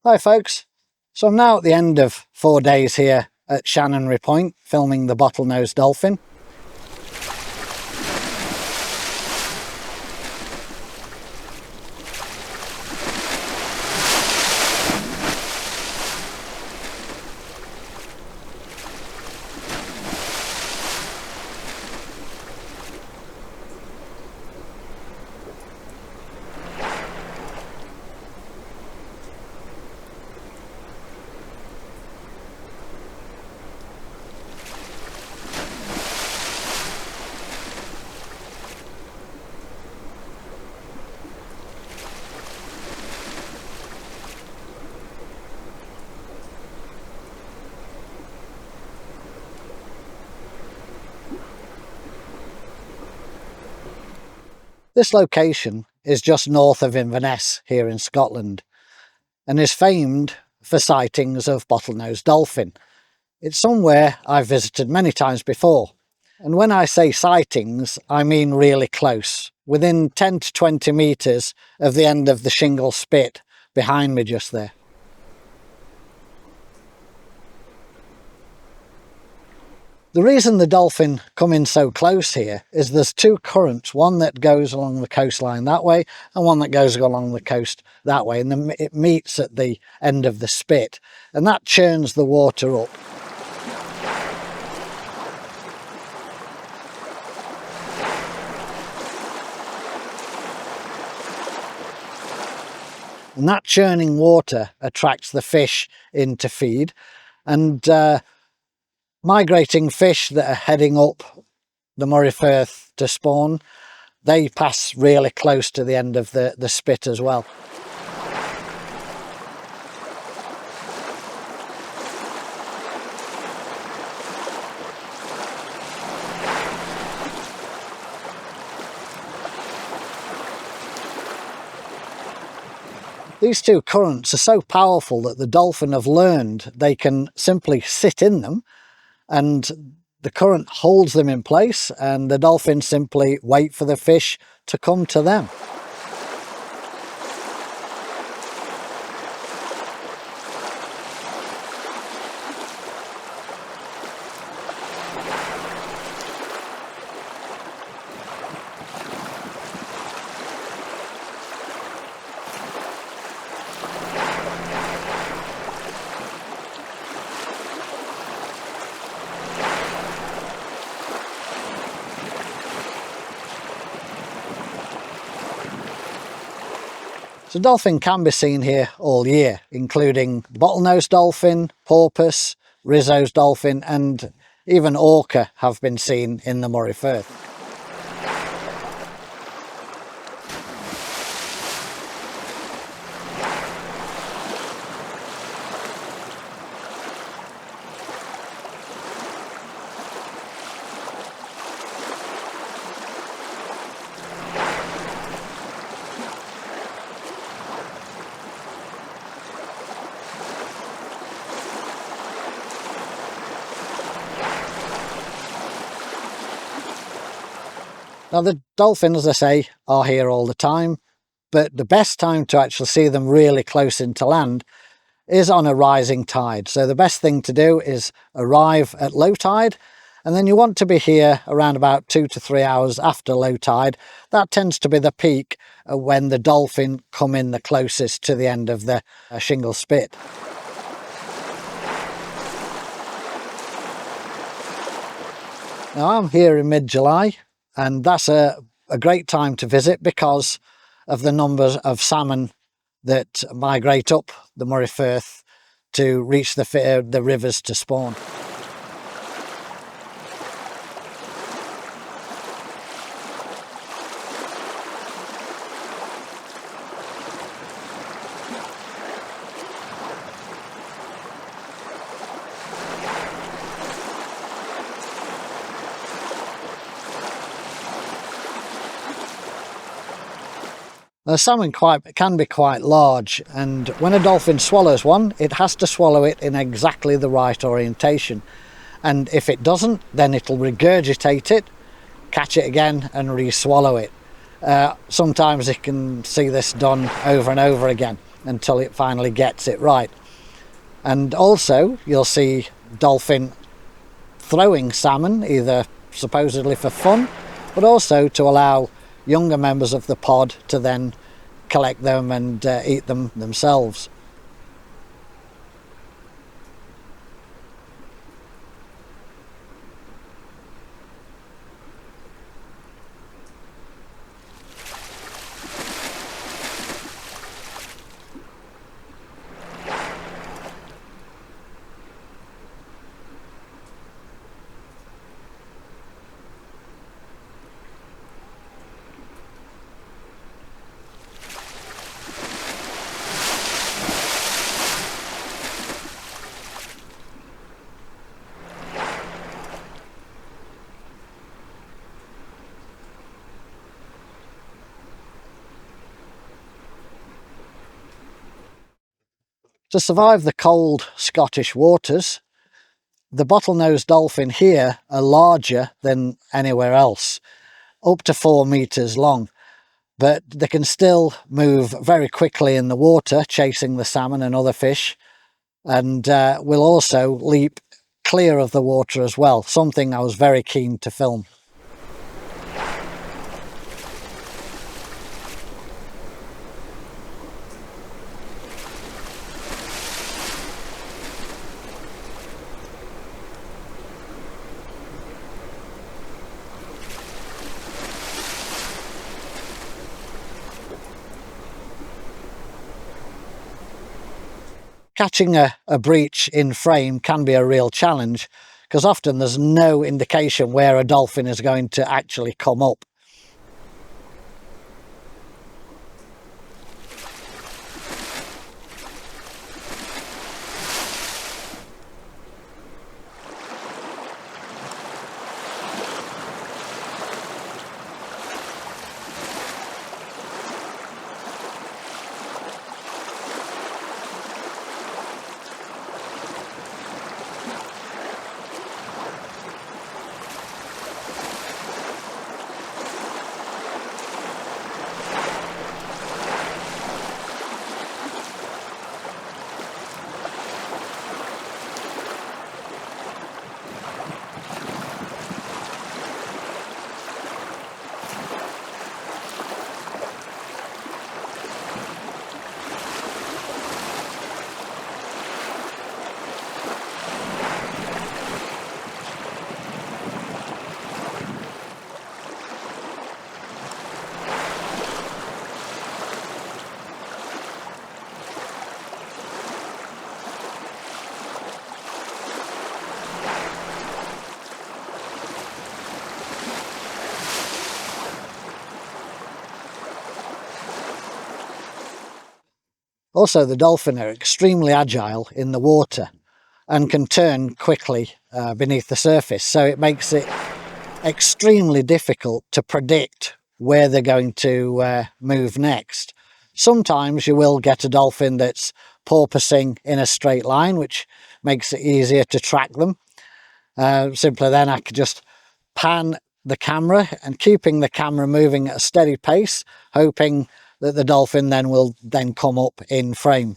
Hi folks, so I'm now at the end of 4 days here at Chanonry Point filming the Bottlenose Dolphin. This location is just north of Inverness here in Scotland and is famed for sightings of bottlenose dolphin. It's somewhere I've visited many times before, and when I say sightings I mean really close, within 10 to 20 metres of the end of the shingle spit behind me just there. The reason the dolphin come in so close here is there's two currents, one that goes along the coastline that way and one that goes along the coast that way, and then it meets at the end of the spit and that churns the water up. And that churning water attracts the fish in to feed, and migrating fish that are heading up the Moray Firth to spawn, they pass really close to the end of the spit as well. These two currents are so powerful that the dolphin have learned they can simply sit in them, and the current holds them in place and the dolphins simply wait for the fish to come to them. So dolphin can be seen here all year, including bottlenose dolphin, porpoise, Risso's dolphin and even orca have been seen in the Moray Firth. Now the dolphins, as I say, are here all the time, but the best time to actually see them really close into land is on a rising tide. So the best thing to do is arrive at low tide, and then you want to be here around about 2 to 3 hours after low tide. That tends to be the peak when the dolphin come in the closest to the end of the shingle spit. Now I'm here in mid-July, and that's a great time to visit because of the numbers of salmon that migrate up the Moray Firth to reach the rivers to spawn. The salmon can be quite large, and when a dolphin swallows one, it has to swallow it in exactly the right orientation. And if it doesn't, then it'll regurgitate it, catch it again and re-swallow it. Sometimes you can see this done over and over again. until it finally gets it right. And also you'll see dolphin throwing salmon, either supposedly for fun, but also to allow younger members of the pod to then collect them and eat them themselves. To survive the cold Scottish waters, the bottlenose dolphin here are larger than anywhere else, up to 4 meters long, but they can still move very quickly in the water, chasing the salmon and other fish, and will also leap clear of the water as well, something I was very keen to film. Catching a breach in frame can be a real challenge, because often there's no indication where a dolphin is going to actually come up. Also, the dolphin are extremely agile in the water and can turn quickly beneath the surface, so it makes it extremely difficult to predict where they're going to move next. Sometimes you will get a dolphin that's porpoising in a straight line, which makes it easier to track them. Simply then I could just pan the camera, and keeping the camera moving at a steady pace, hoping that the dolphin then will come up in frame.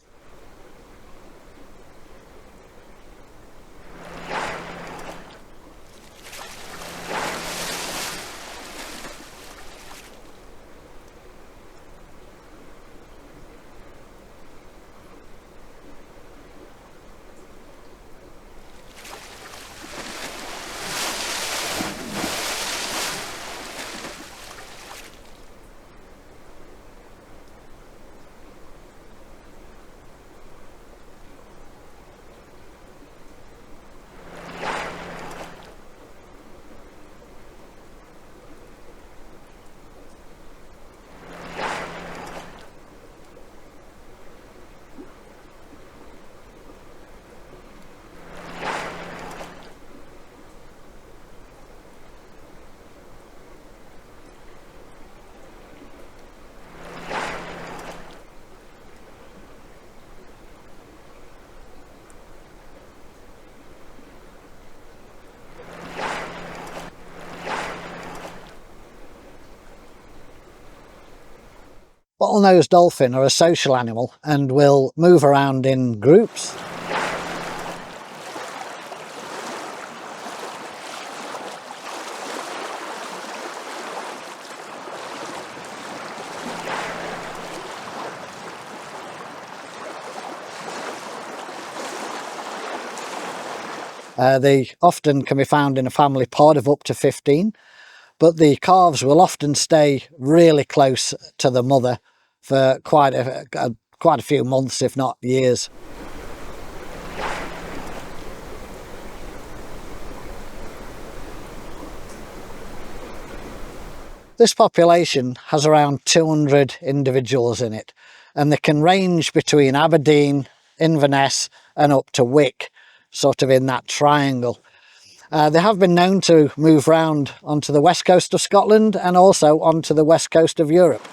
Bottlenose dolphin are a social animal and will move around in groups. They often can be found in a family pod of up to 15, but the calves will often stay really close to the mother for quite a few months, if not years. This population has around 200 individuals in it, and they can range between Aberdeen, Inverness and up to Wick, sort of in that triangle. They have been known to move round onto the west coast of Scotland and also onto the west coast of Europe.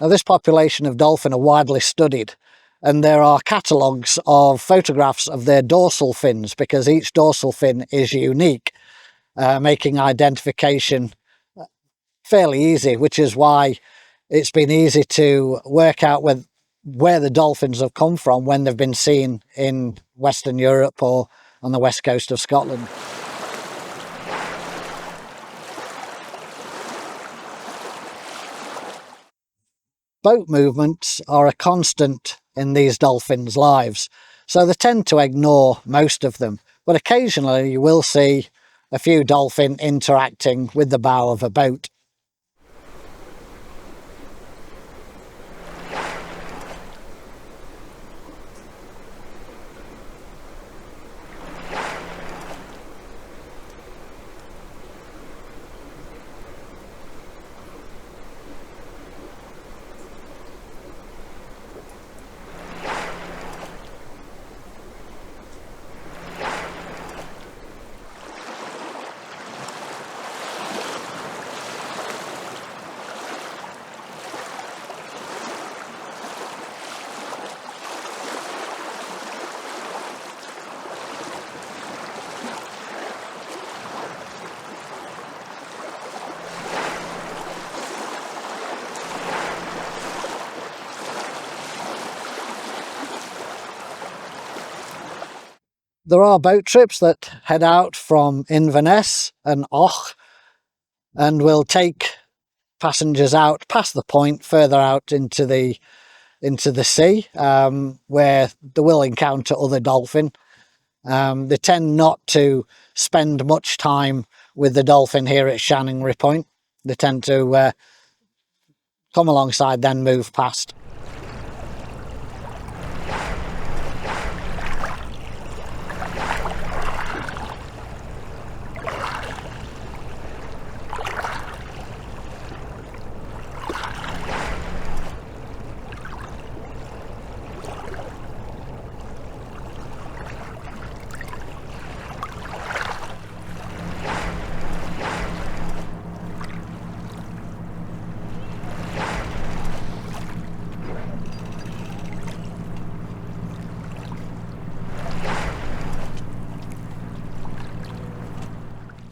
Now, this population of dolphin are widely studied, and there are catalogues of photographs of their dorsal fins because each dorsal fin is unique, making identification fairly easy, which is why it's been easy to work out where the dolphins have come from when they've been seen in Western Europe or on the west coast of Scotland. Boat movements are a constant in these dolphins' lives, so they tend to ignore most of them, but occasionally you will see a few dolphin interacting with the bow of a boat. There are boat trips that head out from Inverness and Och and will take passengers out past the point further out into the sea, where they will encounter other dolphin. They tend not to spend much time with the dolphin here at Chanonry Point. They tend to come alongside, then move past.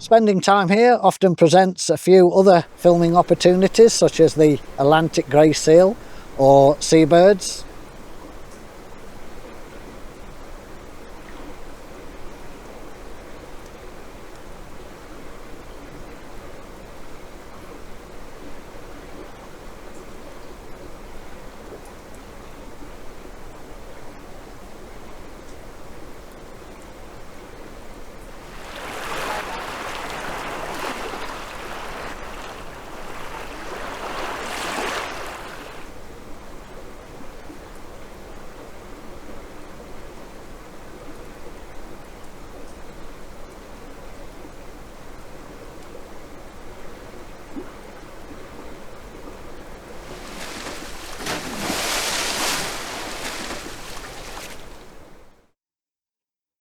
Spending time here often presents a few other filming opportunities, such as the Atlantic grey seal or seabirds.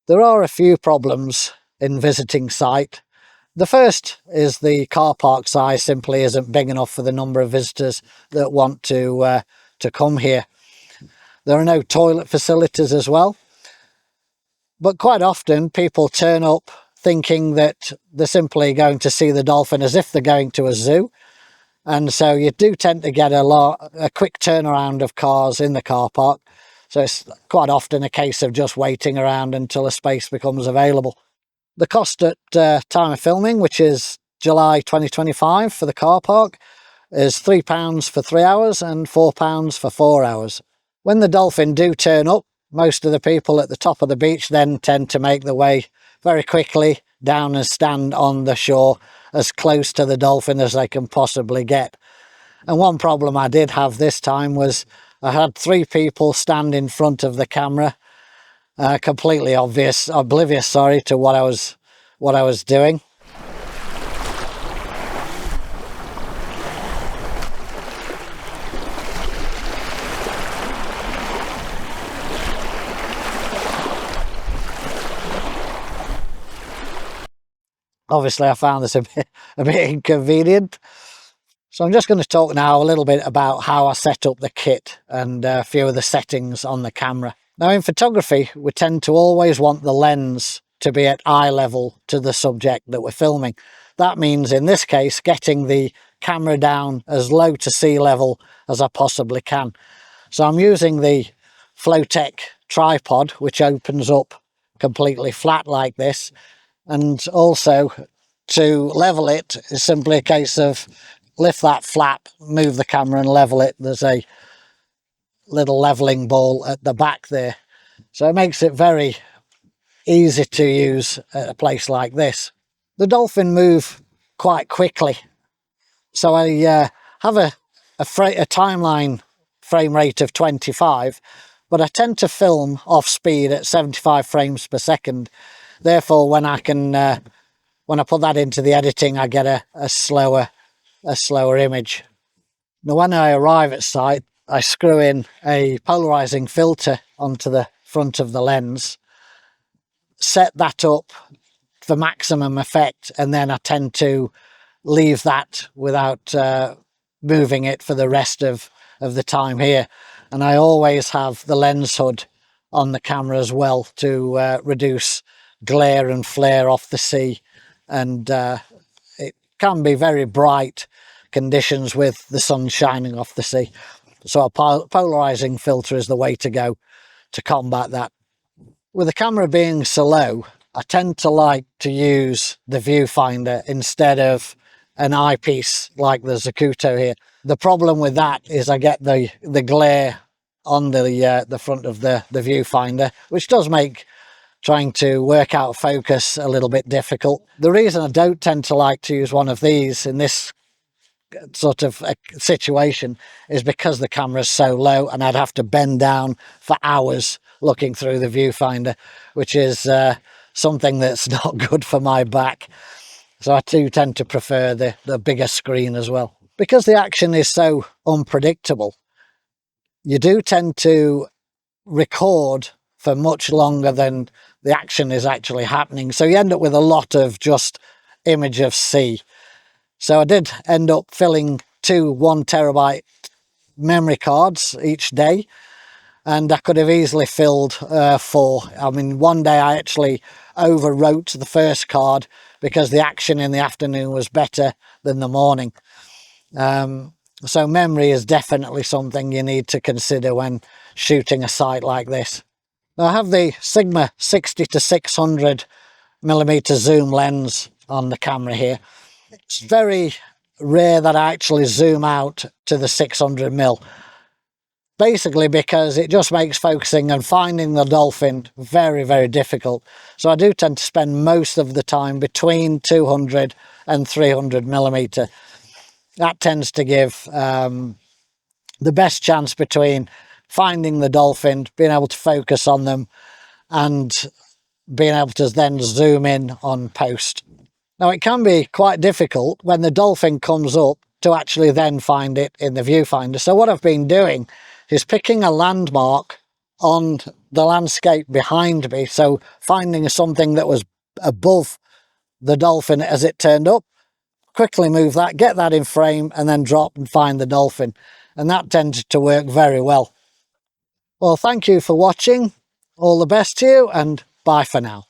There are a few problems in visiting site. The first is the car park size simply isn't big enough for the number of visitors that want to come here. There are no toilet facilities as well. But quite often people turn up thinking that they're simply going to see the dolphin as if they're going to a zoo. And so you do tend to get a quick turnaround of cars in the car park. So it's quite often a case of just waiting around until a space becomes available. The cost at time of filming, which is July 2025 for the car park, is £3 for 3 hours and £4 for 4 hours. When the dolphin do turn up, most of the people at the top of the beach then tend to make their way very quickly down and stand on the shore as close to the dolphin as they can possibly get. And one problem I did have this time was I had 3 people stand in front of the camera, completely oblivious to what I was doing. Obviously I found this a bit inconvenient. So I'm just going to talk now a little bit about how I set up the kit and a few of the settings on the camera. Now in photography, we tend to always want the lens to be at eye level to the subject that we're filming. That means in this case, getting the camera down as low to sea level as I possibly can. So I'm using the Flowtech tripod, which opens up completely flat like this. And also to level it is simply a case of lift that flap, move the camera and level it. There's a little leveling ball at the back there. So it makes it very easy to use at a place like this. The dolphin move quite quickly. So I have a timeline frame rate of 25, but I tend to film off speed at 75 frames per second. Therefore, when I put that into the editing, I get a slower image. Now, when I arrive at site, I screw in a polarizing filter onto the front of the lens, set that up for maximum effect, and then I tend to leave that without moving it for the rest of the time here. And I always have the lens hood on the camera as well to reduce glare and flare off the sea. And it can be very bright conditions with the sun shining off the sea. So a polarizing filter is the way to go to combat that. With the camera being so low, I tend to like to use the viewfinder instead of an eyepiece like the Zacuto here. The problem with that is I get the glare on the front of the viewfinder, which does make trying to work out focus a little bit difficult. The reason I don't tend to like to use one of these in this sort of a situation is because the camera is so low and I'd have to bend down for hours looking through the viewfinder, which is something that's not good for my back. So I do tend to prefer the bigger screen as well. Because the action is so unpredictable, you do tend to record for much longer than the action is actually happening. So you end up with a lot of just image of sea. So I did end up filling 2 1 terabyte memory cards each day, and I could have easily filled 4. I mean, one day I actually overwrote the first card because the action in the afternoon was better than the morning. So memory is definitely something you need to consider when shooting a site like this. Now I have the Sigma 60 to 600 millimeter zoom lens on the camera here. It's very rare that I actually zoom out to the 600 mil. Basically because it just makes focusing and finding the dolphin very, very difficult. So I do tend to spend most of the time between 200 and 300 millimeter. That tends to give the best chance between finding the dolphin, being able to focus on them, and being able to then zoom in on post. Now it can be quite difficult when the dolphin comes up to actually then find it in the viewfinder. So what I've been doing is picking a landmark on the landscape behind me, so finding something that was above the dolphin as it turned up, quickly move that, get that in frame, and then drop and find the dolphin. And that tended to work very well. Well, thank you for watching. All the best to you, and bye for now.